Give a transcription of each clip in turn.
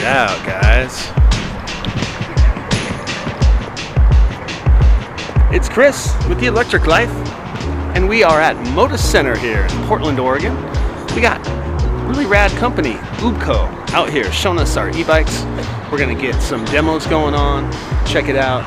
out, guys. It's Chris with the Electric Life, and we are at Moda Center here in Portland, Oregon. We got really rad company, UBCO, out here showing us our e-bikes. We're gonna get some demos going on, check it out,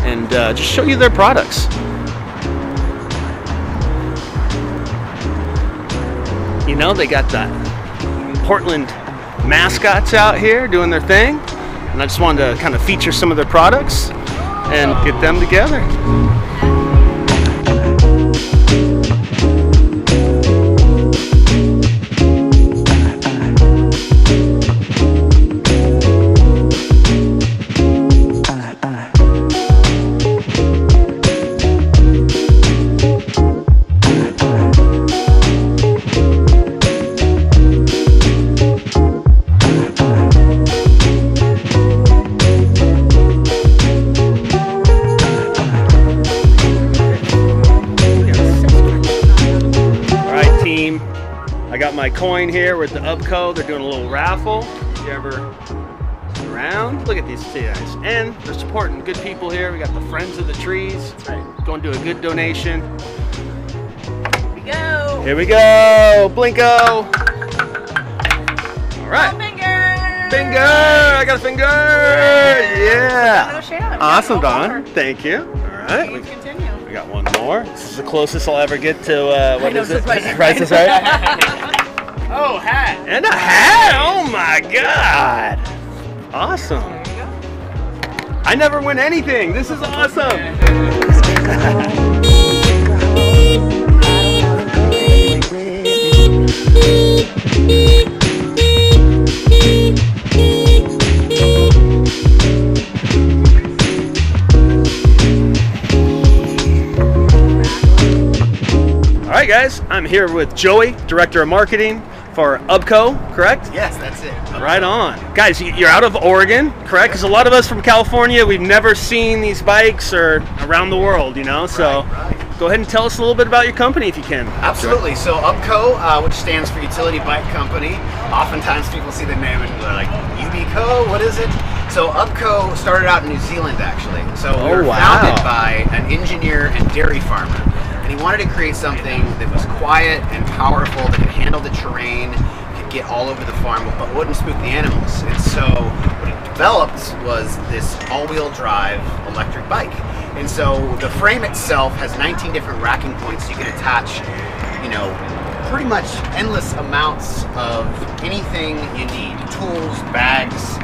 and just show you their products. You know, they got the Portland mascots out here doing their thing, and I just wanted to kind of feature some of their products and get them together. I got my coin here with the UBCO. They're doing a little raffle. If you ever around, look at these two guys. And they're supporting good people here. We got the Friends of the Trees. That's right. Going to do a good donation. Here we go. Here we go. Blinko. All right. Finger. Finger. I got a finger. Yeah. Awesome, Don. Thank you. All right. Please continue. We got one more. This is the closest I'll ever get to, what is it? Price is Right? Oh, hat. And a hat! Oh my God! Awesome. There you go. I never win anything. This is awesome. All right, guys. I'm here with Joey, Director of Marketing for UBCO, correct? Yes, that's it. Right on. Guys, you're out of Oregon, correct? Because a lot of us from California, we've never seen these bikes or around the world, you know? So Right. Go ahead and tell us a little bit about your company if you can. Absolutely. So UBCO, which stands for Utility Bike Company. Oftentimes people see the name and they're like, UBCO, what is it? So UBCO started out in New Zealand, actually. So we were founded by an engineer and dairy farmer. And he wanted to create something that was quiet and powerful, that could handle the terrain, could get all over the farm, but wouldn't spook the animals. And so what he developed was this all-wheel drive electric bike. And so the frame itself has 19 different racking points you can attach, you know, pretty much endless amounts of anything you need. Tools, bags,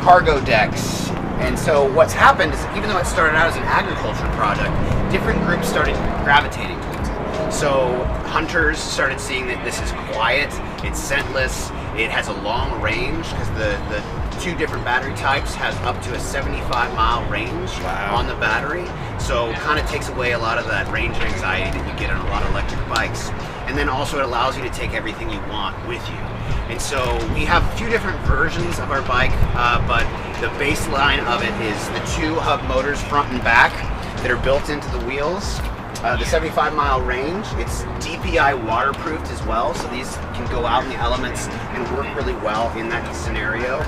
cargo decks. And so what's happened is, even though it started out as an agriculture project, different groups started gravitating towards it. So hunters started seeing that this is quiet, it's scentless, it has a long range, because the two different battery types has up to a 75-mile range on the battery. So kind of takes away a lot of that range anxiety that you get on a lot of electric bikes. And then also it allows you to take everything you want with you. And so we have a few different versions of our bike, but the baseline of it is the two hub motors front and back that are built into the wheels. The 75-mile range, it's DPI waterproofed as well, so these can go out in the elements and work really well in that scenario.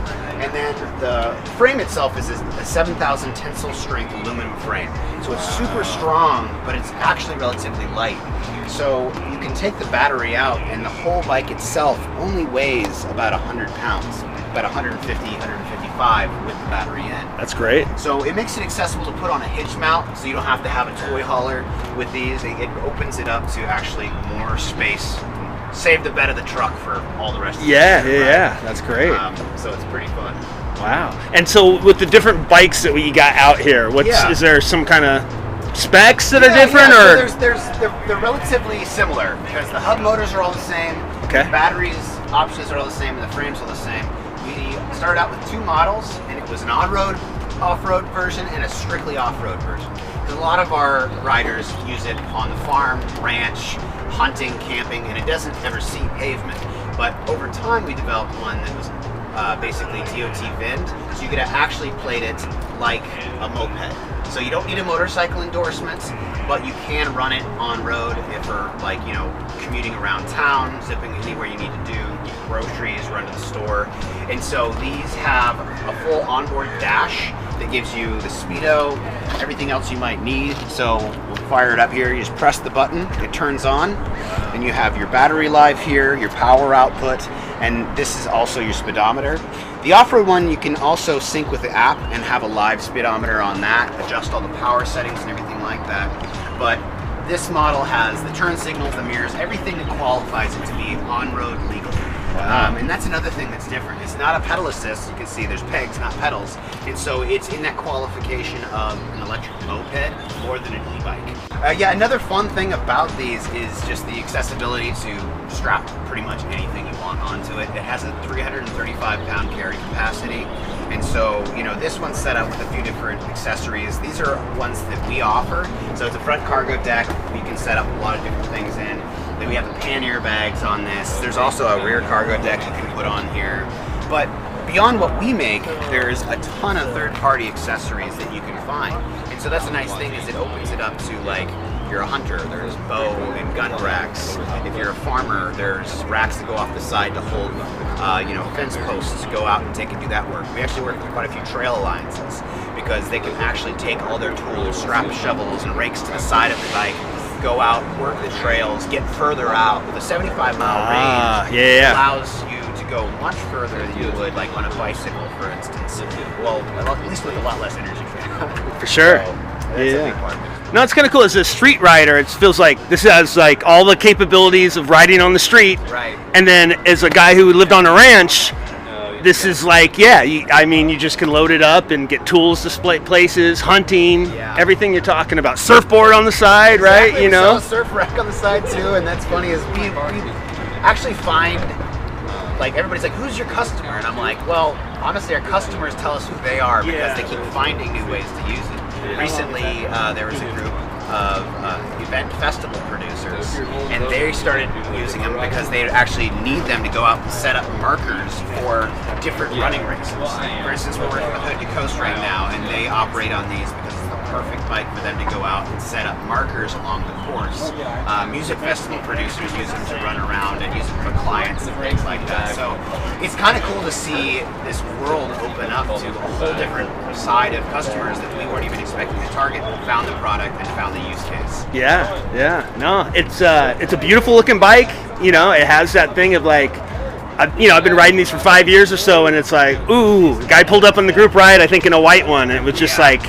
And then the frame itself is a 7,000 tensile strength aluminum frame. So it's super strong, but it's actually relatively light. So you can take the battery out, and the whole bike itself only weighs about 100 pounds, about 150, 155 with the battery in. That's great. So it makes it accessible to put on a hitch mount, so you don't have to have a toy hauler with these. It opens it up to actually more space. Save the bed of the truck for all the rest of the year, Yeah, that's great. So it's pretty fun. Wow. And so with the different bikes that we got out here, is there some kind of specs that are different? Or So they're relatively similar, because the hub motors are all the same, Okay. the batteries options are all the same, and the frames are the same. We started out with two models, and it was an on-road, off-road version and a strictly off-road version. Because a lot of our riders use it on the farm, ranch, hunting, camping, and it doesn't ever see pavement. But over time we developed one that was basically DOT VINed, so you could actually plate it like a moped. So you don't need a motorcycle endorsement, but you can run it on road if you're like, you know, commuting around town, zipping anywhere you need to do, get groceries, run to the store. And so these have a full onboard dash that gives you the speedo, everything else you might need. So we'll fire it up here. You just press the button, it turns on, and you have your battery life here, your power output, and this is also your speedometer. The off-road one, you can also sync with the app and have a live speedometer on that, adjust all the power settings and everything like that. But this model has the turn signals, the mirrors, everything that qualifies it to be on-road legal. Wow. And that's another thing that's different. It's not a pedal assist. You can see there's pegs, not pedals. And so it's in that qualification of an electric moped more than an e-bike. Yeah, another fun thing about these is just the accessibility to strap pretty much anything you want onto it. It has a 335-pound carry capacity. And so, you know, this one's set up with a few different accessories. These are ones that we offer. So it's a front cargo deck. You can set up a lot of different things in. Then we have the pannier bags on this. There's also a rear cargo deck you can put on here. But beyond what we make, there's a ton of third-party accessories that you can find. And so that's a nice thing, is it opens it up to, like, if you're a hunter, there's bow and gun racks. If you're a farmer, there's racks that go off the side to hold, you know, fence posts to go out and take and do that work. We actually work with quite a few trail alliances because they can actually take all their tools, strap shovels and rakes to the side of the bike, go out, work the trails, get further out. With a 75-mile range, it allows you to go much further than you would like on a bicycle, for instance. Well, at least with a lot less energy. For sure. So, that's a big part of it. No, it's kind of cool. As a street rider, it feels like this has like all the capabilities of riding on the street. Right. And then as a guy who lived on a ranch, this is like, yeah, I mean, you just can load it up and get tools to places, hunting, everything you're talking about. Surfboard on the side, Exactly. right? You know? We sell a surf rack on the side too, and that's funny is we actually find, like, everybody's like, who's your customer? And I'm like, well, honestly, our customers tell us who they are because they keep finding new ways to use it. Recently, there was a group of event festival producers, and they started using them because they actually need them to go out and set up markers for different running races. For instance, we're working with Hood to Coast right now, and they operate on these because it's the perfect bike for them to go out and set up markers along the course. Music festival producers use them to run around and use them for clients and things like that. So it's kind of cool to see this world open up to a whole different side of customers that we weren't even expecting to target, found the product and found the use case. Yeah. No, it's a beautiful looking bike. You know, it has that thing of like, I've been riding these for 5 years or so, and it's like, ooh, guy pulled up on the group ride, I think in a white one, and it was just like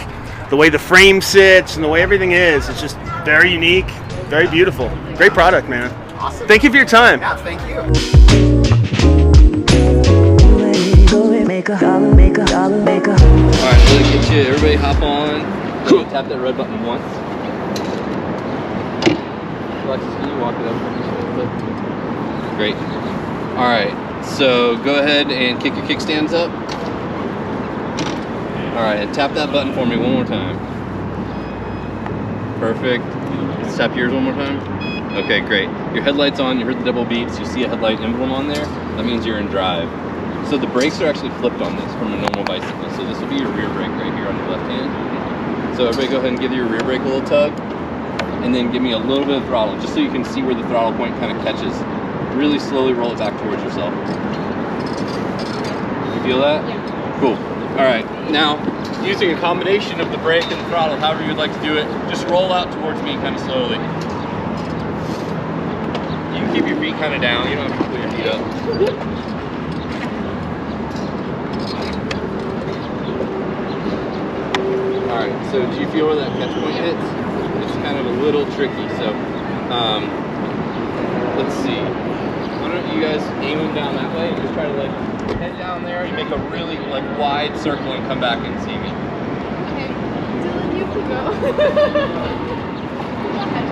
the way the frame sits and the way everything is. It's just very unique, very beautiful. Great product, man. Awesome. Thank you for your time. Yeah, thank you. Alright, really get you. Everybody hop on. Tap that red button once. Alexis, can you walk it up for me just a little bit? Great. Alright, so go ahead and kick your kickstands up. Alright, and tap that button for me one more time. Perfect. Let's tap yours one more time. Okay, great. Your headlight's on, you heard the double beeps, you see a headlight emblem on there. That means you're in drive. So the brakes are actually flipped on this from a normal bicycle. So this will be your rear brake right here on your left hand. So everybody go ahead and give your rear brake a little tug. And then give me a little bit of throttle, just so you can see where the throttle point kind of catches. Really slowly roll it back towards yourself. You feel that? Yeah. Cool. All right, now, using a combination of the brake and the throttle, however you would like to do it, just roll out towards me kind of slowly. You can keep your feet kind of down, you don't have to pull your feet up. All right, so do you feel where that catch point hits? It's kind of a little tricky, so let's see. Why don't you guys aim them down that way and just try to like head down there and make a really like wide circle and come back and see me. Okay, Dylan, you can go. Go ahead.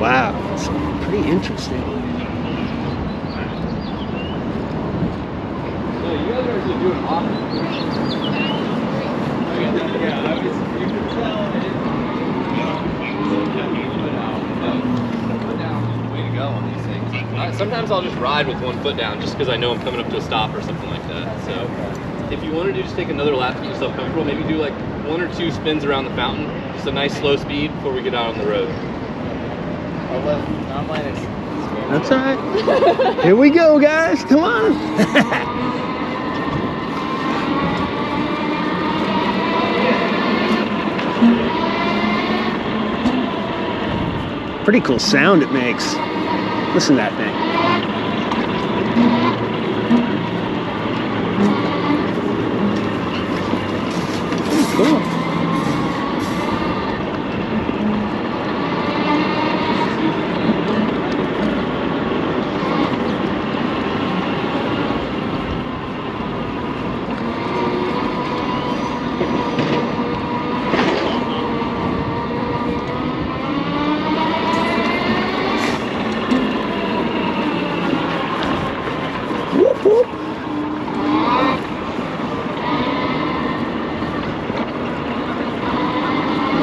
Wow, that's pretty interesting. So you guys are actually doing awesome. Yeah, you can tell Way to go on these things. Sometimes I'll just ride with one foot down just because I know I'm coming up to a stop or something like that. So if you want to just take another lap to get yourself comfortable, maybe do like 1 or 2 spins around the fountain. Just a nice slow speed before we get out on the road. That's all right. Here we go, guys. Come on. Pretty cool sound it makes. Listen to that thing. Cool.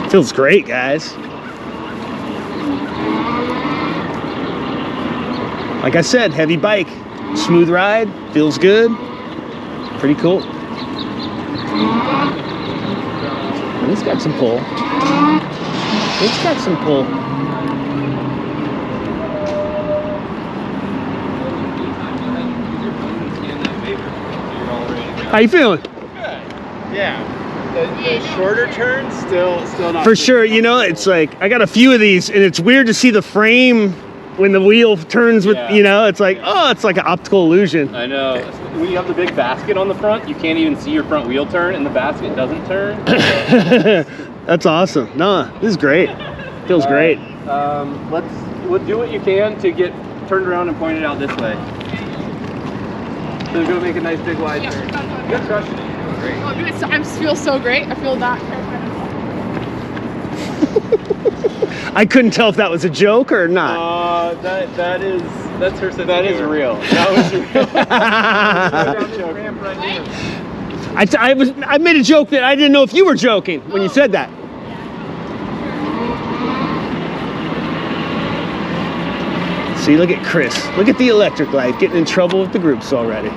Feels great, guys. Like I said, heavy bike, smooth ride, feels good, pretty cool. And it's got some pull. It's got some pull. How you feeling? Good. Yeah. The shorter turns still not For sure, you know, it's like I got a few of these, and it's weird to see the frame when the wheel turns with, you know, it's like, oh, it's like an optical illusion. I know. When you have the big basket on the front, you can't even see your front wheel turn, and the basket doesn't turn. That's awesome. No, this is great. Feels great. We'll do what you can to get turned around and pointed out this way. So go make a nice big wide turn. You're crushing it. Great. Oh, dude, I feel so great. I feel that. I couldn't tell if that was a joke or not. That's her sense. That is real. That was real. I made a joke that I didn't know if you were joking when you said that. See, look at Chris. Look at the electric light getting in trouble with the groups already.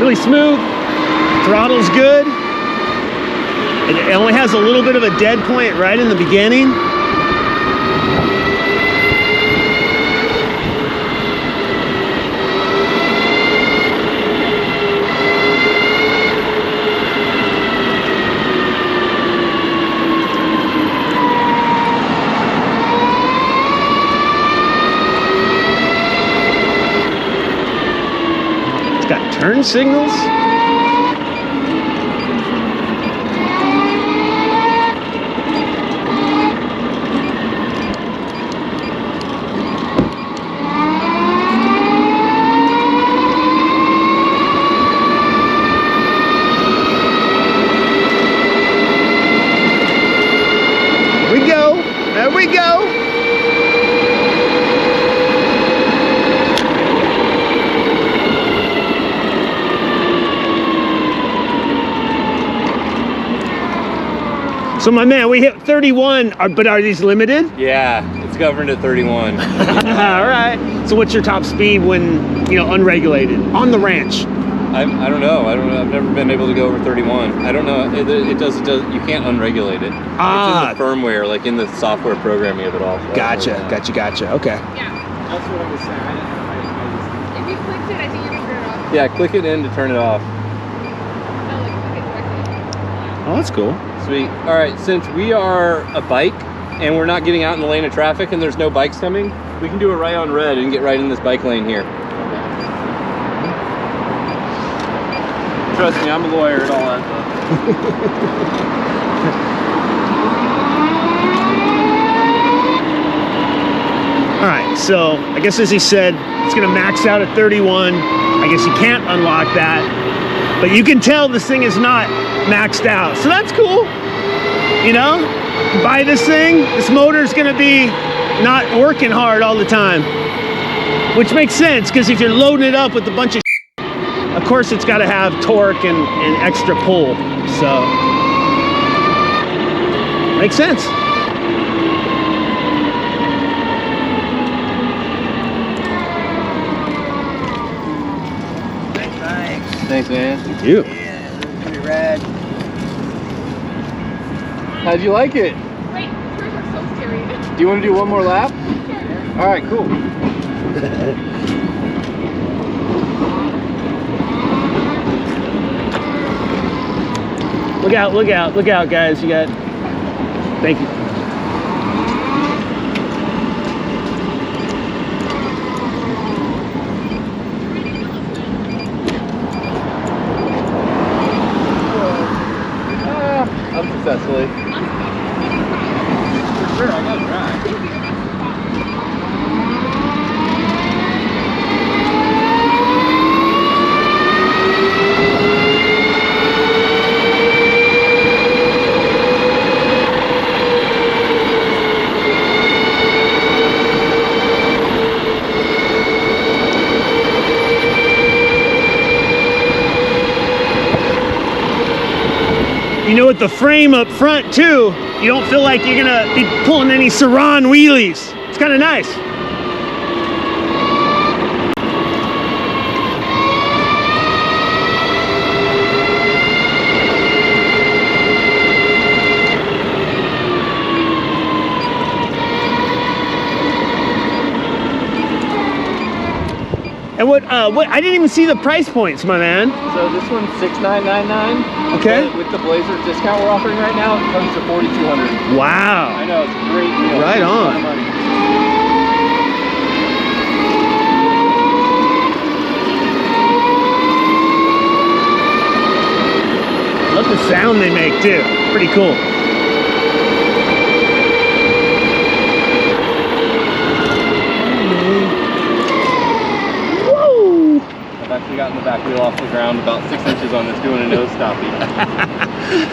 Really smooth, throttle's good. It only has a little bit of a dead point right in the beginning. Got turn signals. There we go. There we go. So my man, we hit 31, but are these limited? Yeah, it's governed at 31. All right. So what's your top speed when, you know, unregulated on the ranch? I don't know. I've never been able to go over 31. I don't know. It does. You can't unregulate it. Ah. It's in the firmware, like in the software programming of it all. So Gotcha. Okay. Yeah. That's what I was saying. If you clicked it, I think you can turn it off. Yeah, click it in to turn it off. No, like, click it directly. Oh, that's cool. Sweet. All right, since we are a bike and we're not getting out in the lane of traffic and there's no bikes coming, we can do a right on red and get right in this bike lane here. Trust me, I'm a lawyer and all that All right, so I guess as he said, it's gonna max out at 31. I guess you can't unlock that, but you can tell this thing is not maxed out. So that's cool, you know? You buy this thing, this motor's gonna be not working hard all the time, which makes sense, because if you're loading it up with a bunch of course it's gotta have torque and extra pull, so makes sense. Thanks, man. Thank you. Yeah, pretty rad. How'd you like it? Wait, yours are so scary. Do you want to do one more lap? All right, cool. Look out, look out, look out, guys. You got, thank you. Unsuccessfully. For sure, I gotta try. You know, with the frame up front too, you don't feel like you're gonna be pulling any Saran wheelies. It's kind of nice. And what I didn't even see the price points, my man. So this one's $6,999. Okay. With the Blazer discount we're offering right now, it comes to $4,200. Wow. I know, it's a great deal. Right It's a lot on. of money. Love the sound they make too. Pretty cool. Woo! I've actually gotten the back wheel off the ground about 6 inches on this doing a nose stoppie.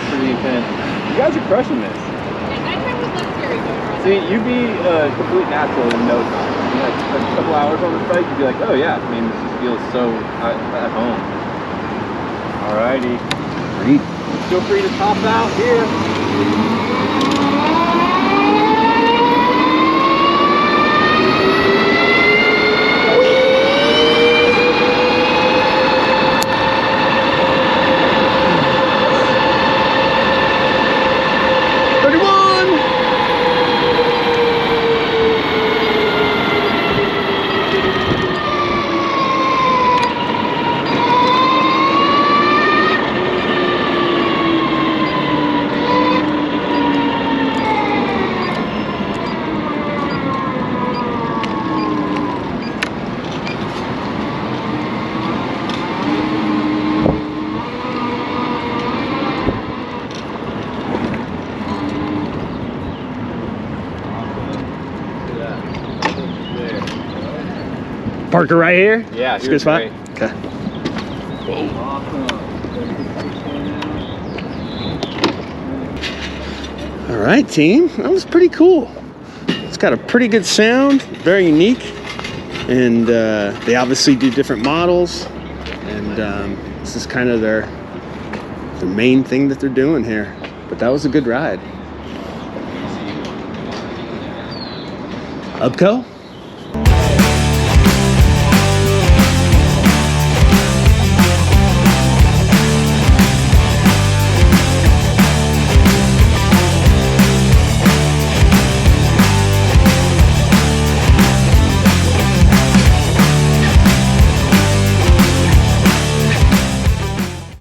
Pretty intense. You guys are crushing this. Yeah, nighttime was less scary though. See, you'd be a complete natural in no time. In like a couple hours on this bike, you'd be like, oh yeah, I mean, this just feels so at home. Alrighty. Great. Feel free to top out here. Parker right here? Yeah, it's a good spot. great. Okay. Awesome. All right, team. That was pretty cool. It's got a pretty good sound, very unique, and they obviously do different models, and this is kind of the main thing that they're doing here. But that was a good ride. UBCO?